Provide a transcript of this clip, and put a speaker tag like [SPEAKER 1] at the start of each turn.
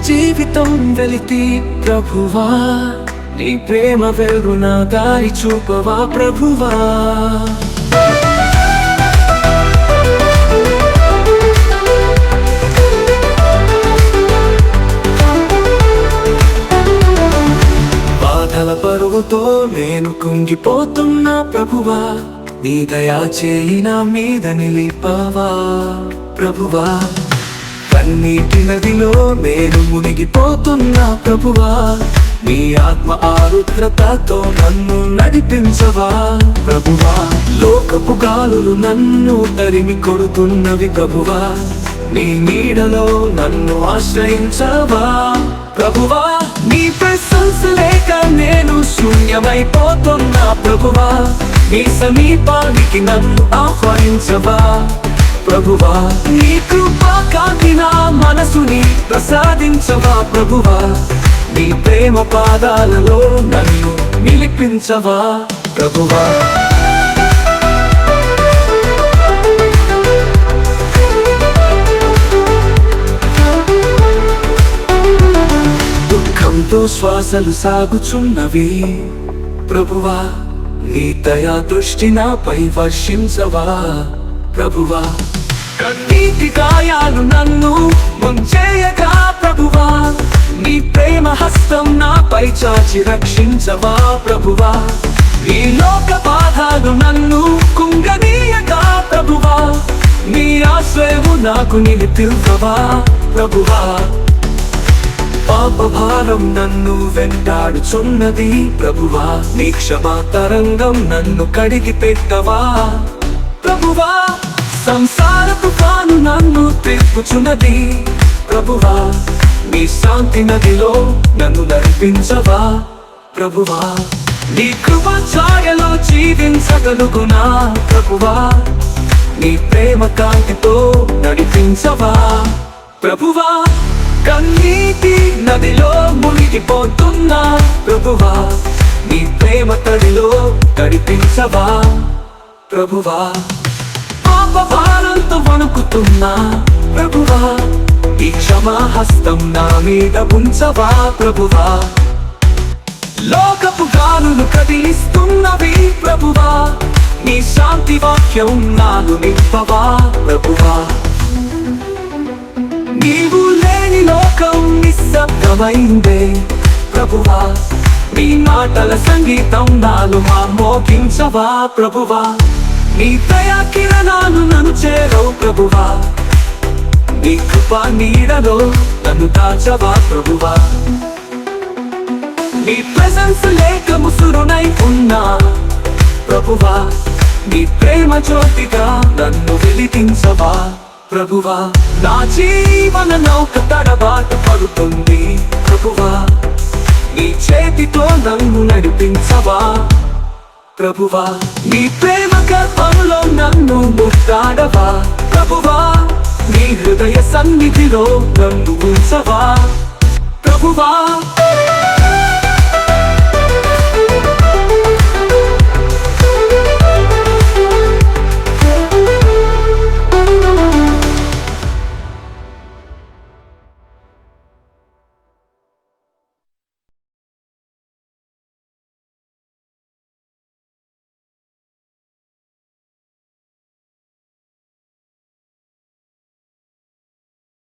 [SPEAKER 1] జీవితం వెలితి ప్రభువా, నీ ప్రేమ వెలుగు నా దారి చూపవా ప్రభువా. బాధల బరువుతో నేను కుంగిపోతున్నా ప్రభువా, నీ దయా చేయి నా మీద నిలిపవా ప్రభువా. కన్నీటి నదిలో నేను మునిగిపోతున్నా ప్రభువా, నీ ఆత్మ ఆరుద్రతతో నన్ను నడిపించవా ప్రభువా. లోకపు గాలులు నన్ను తరిమి కొడుతున్నవి ప్రభువా, నీ నీడలో నన్ను ఆశ్రయించవా ప్రభువా. నీ ప్రశంస లేక నేను శూన్యమైపోతున్నా ప్రభువా, నీ సమీపానికి నన్ను ఆహ్వానించవా ప్రభువా. నీ కృపా కాంతి నా మనసుని ప్రసాదించవా ప్రభువా, నీ ప్రేమ పాదాలలో నన్ను నిలిపించవా ప్రభువా. దుఃఖంతో శ్వాసలు సాగుచున్నవి ప్రభువా, నీ దయా దృష్టి నాపై వర్షించవా ప్రభువా. కన్నీటి గాయాలు నన్ను ముంచేయగా ప్రభువా, నీ ప్రేమ హస్తం నాపై చాచి రక్షించవా ప్రభువా. ఈ లోక బాధలు నన్ను కుంగనీయగా ప్రభువా, నీ ఆశ్రయము నాకు నిలిపివా ప్రభువా. పాప భారం నన్ను వెంటాడుచున్నది ప్రభువా, నీ క్షమా తరంగం నన్ను కడిగి పెట్టవా ప్రభువా. సంసార తుఫాను నన్ను తిప్పుచున్నది ప్రభువా, నీ శాంతి నదిలో నన్ను నడిపించవా ప్రభువా. నీ కృప ఛాయలో జీవించగలుగునా ప్రభువా, నీ ప్రేమ కాంతితో నడిపించవా ప్రభువా. కన్నీటి నదిలో మునిగిపోతున్నా ప్రభువా, నీ ప్రేమ తడిలో నడిపించవా ప్రభువా. పాప భారంతో వణుకుతున్నా ప్రభువా, ఈ క్షమా హస్తం నా మీద ఉంచవా ప్రభువా. లోకపు గాలులు కదిలిస్తున్నవి ప్రభువా, నీ శాంతి వాక్యం నాను నింపవా ప్రభువా. నీవు లేని లోకం నిశ్శబ్దమైందే ప్రభువా, నీ మాటల సంగీతం నాలో మోగించవా ప్రభువా. నీ దయా కిరణాలు నన్ను చేరవు ప్రభువా, నీ కృపా నీడలో నన్ను దాచవా ప్రభువా. నీ ప్రెజెన్స్ లేక ముసురునై ఉన్నా ప్రభువా, నీ ప్రేమ జ్యోతిగా నన్ను వెలిగించవా ప్రభువా. నా జీవన నౌక తడబాట పడుతుంది ప్రభువా, నీ చేతితో నన్ను నడిపించవా ప్రభువా. నీ ప్రేమ గర్భంలో నన్ను ముద్దాడవా ప్రభువా, నీ హృదయ సన్నిధిలో నన్ను ఉంచవా ప్రభువా.